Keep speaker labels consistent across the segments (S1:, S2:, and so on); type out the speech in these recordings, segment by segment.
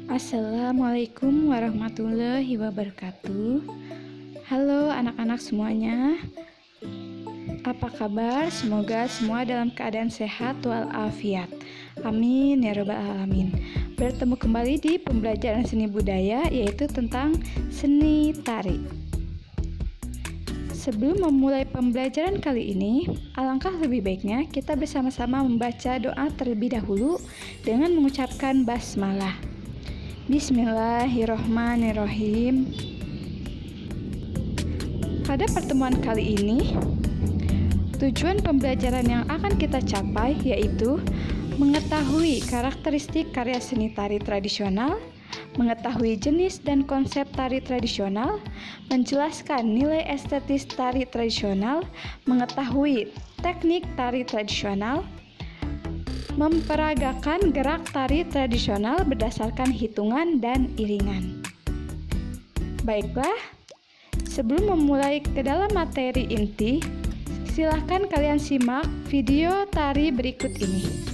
S1: Assalamualaikum warahmatullahi wabarakatuh. Halo anak-anak semuanya. Apa kabar? Semoga semua dalam keadaan sehat walafiat. Amin ya rabbal alamin. Bertemu kembali di pembelajaran seni budaya, yaitu tentang seni tari. Sebelum memulai pembelajaran kali ini, alangkah lebih baiknya kita bersama-sama membaca doa terlebih dahulu dengan mengucapkan basmalah. Bismillahirrohmanirrohim. Pada pertemuan kali ini, tujuan pembelajaran yang akan kita capai yaitu mengetahui karakteristik karya seni tari tradisional, mengetahui jenis dan konsep tari tradisional, menjelaskan nilai estetis tari tradisional, mengetahui teknik tari tradisional, memperagakan gerak tari tradisional berdasarkan hitungan dan iringan. Baiklah, sebelum memulai ke dalam materi inti, silahkan kalian simak video tari berikut ini.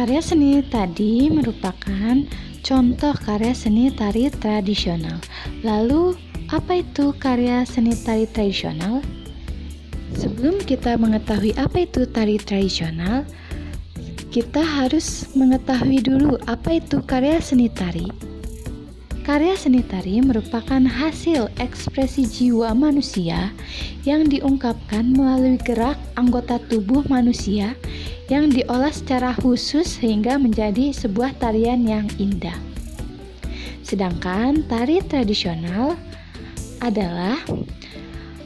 S1: Karya seni tadi merupakan contoh karya seni tari tradisional. Lalu, apa itu karya seni tari tradisional? Sebelum kita mengetahui apa itu tari tradisional, kita harus mengetahui dulu apa itu karya seni tari. Karya seni tari merupakan hasil ekspresi jiwa manusia yang diungkapkan melalui gerak anggota tubuh manusia yang diolah secara khusus sehingga menjadi sebuah tarian yang indah. Sedangkan tari tradisional adalah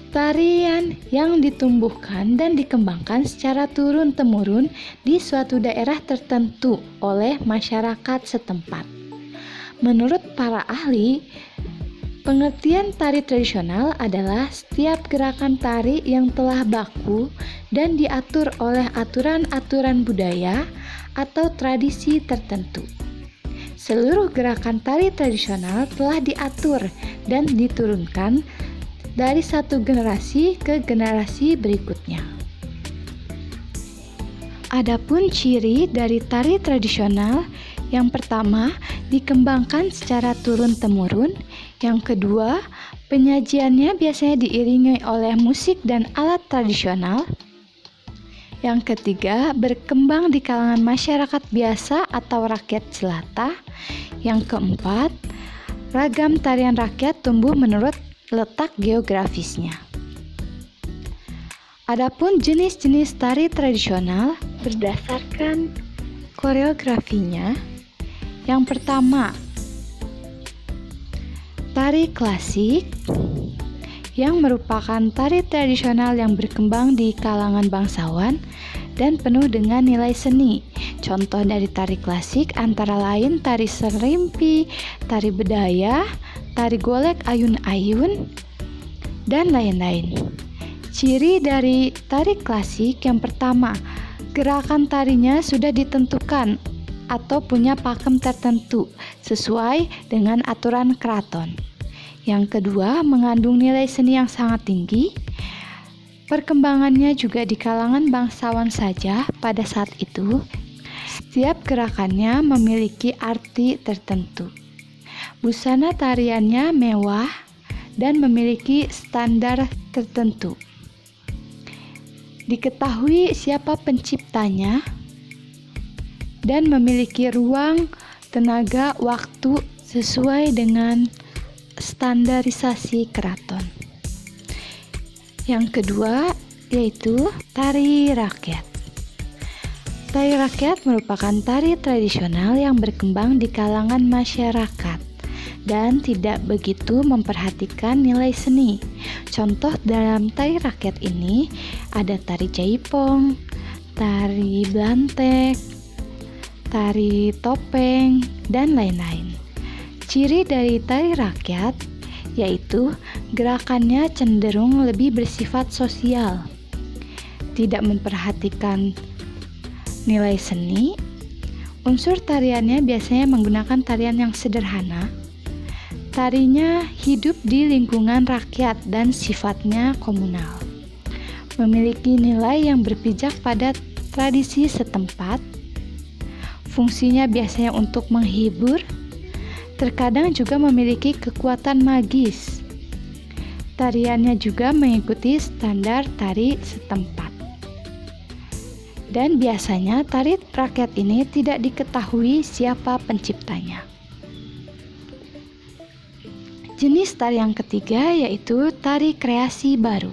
S1: tarian yang ditumbuhkan dan dikembangkan secara turun-temurun di suatu daerah tertentu oleh masyarakat setempat. Menurut para ahli, pengertian tari tradisional adalah setiap gerakan tari yang telah baku dan diatur oleh aturan-aturan budaya atau tradisi tertentu. Seluruh gerakan tari tradisional telah diatur dan diturunkan dari satu generasi ke generasi berikutnya. Adapun ciri dari tari tradisional, yang pertama, dikembangkan secara turun-temurun. Yang kedua, penyajiannya biasanya diiringi oleh musik dan alat tradisional. Yang ketiga, berkembang di kalangan masyarakat biasa atau rakyat jelata. Yang keempat, ragam tarian rakyat tumbuh menurut letak geografisnya. Adapun jenis-jenis tari tradisional berdasarkan koreografinya. Yang pertama, tari klasik, yang merupakan tari tradisional yang berkembang di kalangan bangsawan dan penuh dengan nilai seni. Contoh dari tari klasik antara lain tari serimpi, tari bedaya, tari golek ayun-ayun, dan lain-lain. Ciri dari tari klasik yang pertama, gerakan tarinya sudah ditentukan atau punya pakem tertentu sesuai dengan aturan keraton. Yang kedua, mengandung nilai seni yang sangat tinggi. Perkembangannya juga di kalangan bangsawan saja pada saat itu. Setiap gerakannya memiliki arti tertentu. Busana tariannya mewah dan memiliki standar tertentu. Diketahui siapa penciptanya dan memiliki ruang, tenaga, waktu sesuai dengan standarisasi keraton. Yang kedua yaitu tari rakyat. Tari rakyat merupakan tari tradisional yang berkembang di kalangan masyarakat dan tidak begitu memperhatikan nilai seni. Contoh dalam tari rakyat ini ada tari jaipong, tari blantek, tari topeng, dan lain-lain. Ciri dari tari rakyat yaitu gerakannya cenderung lebih bersifat sosial, tidak memperhatikan nilai seni. Unsur tariannya biasanya menggunakan tarian yang sederhana. Tarinya hidup di lingkungan rakyat dan sifatnya komunal. Memiliki nilai yang berpijak pada tradisi setempat. Fungsinya biasanya untuk menghibur, terkadang juga memiliki kekuatan magis. Tariannya juga mengikuti standar tari setempat. Dan biasanya tari rakyat ini tidak diketahui siapa penciptanya. Jenis tari yang ketiga yaitu tari kreasi baru.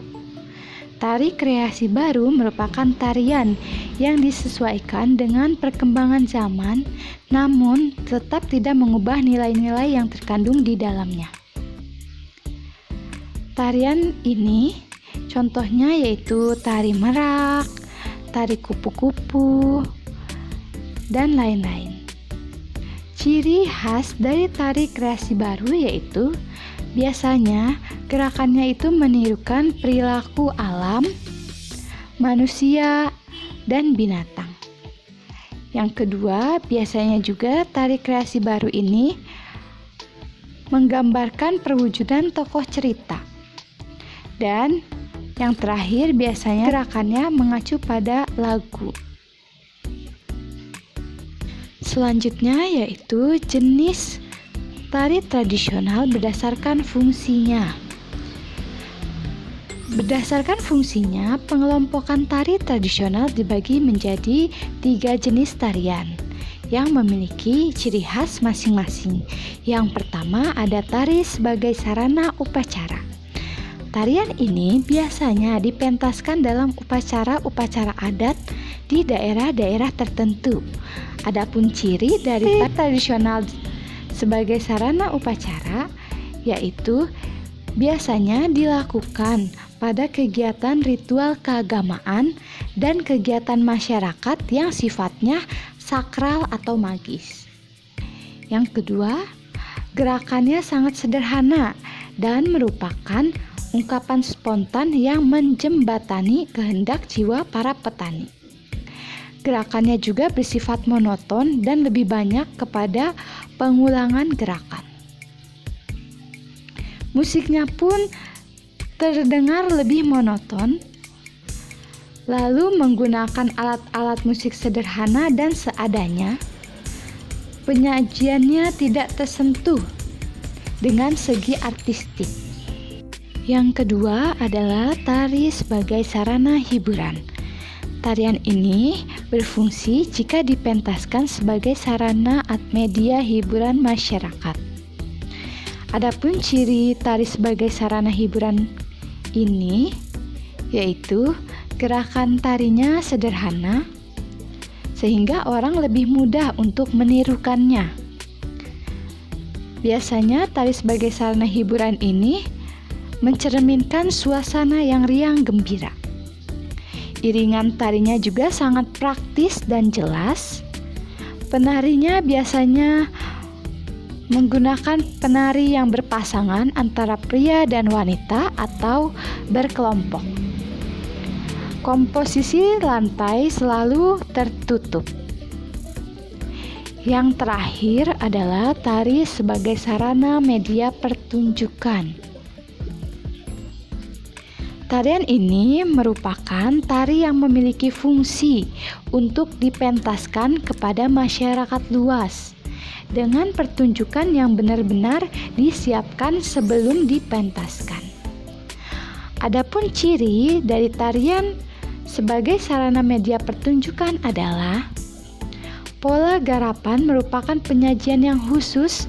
S1: Tari kreasi baru merupakan tarian yang disesuaikan dengan perkembangan zaman, namun tetap tidak mengubah nilai-nilai yang terkandung di dalamnya. Tarian ini contohnya yaitu tari merak, tari kupu-kupu, dan lain-lain. Ciri khas dari tari kreasi baru yaitu biasanya gerakannya itu menirukan perilaku alam, manusia, dan binatang. Yang kedua, biasanya juga tari kreasi baru ini menggambarkan perwujudan tokoh cerita. Dan yang terakhir, biasanya gerakannya mengacu pada lagu. Selanjutnya yaitu jenis tari tradisional berdasarkan fungsinya. Berdasarkan fungsinya, pengelompokan tari tradisional dibagi menjadi 3 jenis tarian yang memiliki ciri khas masing-masing. Yang pertama ada tari sebagai sarana upacara. Tarian ini biasanya dipentaskan dalam upacara-upacara adat di daerah-daerah tertentu. Adapun ciri dari tari tradisional sebagai sarana upacara yaitu biasanya dilakukan pada kegiatan ritual keagamaan dan kegiatan masyarakat yang sifatnya sakral atau magis. Yang kedua, gerakannya sangat sederhana dan merupakan ungkapan spontan yang menjembatani kehendak jiwa para petani. Gerakannya juga bersifat monoton dan lebih banyak kepada pengulangan gerakan. Musiknya pun terdengar lebih monoton, lalu menggunakan alat-alat musik sederhana dan seadanya. Penyajiannya tidak tersentuh dengan segi artistik. Yang kedua adalah tari sebagai sarana hiburan. Tarian ini berfungsi jika dipentaskan sebagai sarana media hiburan masyarakat. Adapun ciri tari sebagai sarana hiburan ini yaitu gerakan tarinya sederhana sehingga orang lebih mudah untuk menirukannya. Biasanya tari sebagai sarana hiburan ini mencerminkan suasana yang riang gembira. Iringan tarinya juga sangat praktis dan jelas. Penarinya biasanya menggunakan penari yang berpasangan antara pria dan wanita atau berkelompok. Komposisi lantai selalu tertutup. Yang terakhir adalah tari sebagai sarana media pertunjukan. Tarian ini merupakan tari yang memiliki fungsi untuk dipentaskan kepada masyarakat luas dengan pertunjukan yang benar-benar disiapkan sebelum dipentaskan. Adapun ciri dari tarian sebagai sarana media pertunjukan adalah pola garapan merupakan penyajian yang khusus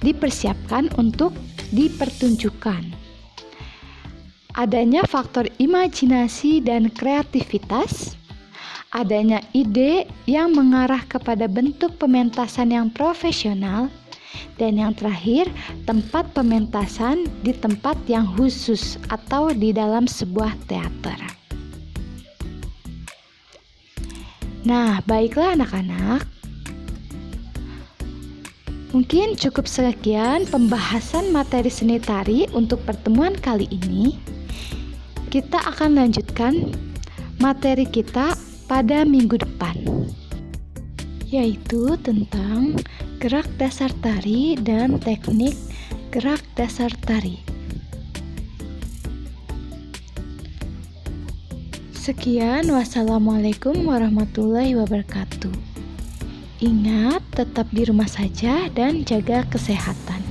S1: dipersiapkan untuk dipertunjukkan. Adanya faktor imajinasi dan kreativitas, adanya ide yang mengarah kepada bentuk pementasan yang profesional, dan yang terakhir, tempat pementasan di tempat yang khusus atau di dalam sebuah teater. Nah, baiklah anak-anak. Mungkin cukup sekian pembahasan materi seni tari untuk pertemuan kali ini. Kita akan lanjutkan materi kita pada minggu depan, yaitu tentang gerak dasar tari dan teknik gerak dasar tari. Sekian, wassalamualaikum warahmatullahi wabarakatuh. Ingat, tetap di rumah saja dan jaga kesehatan.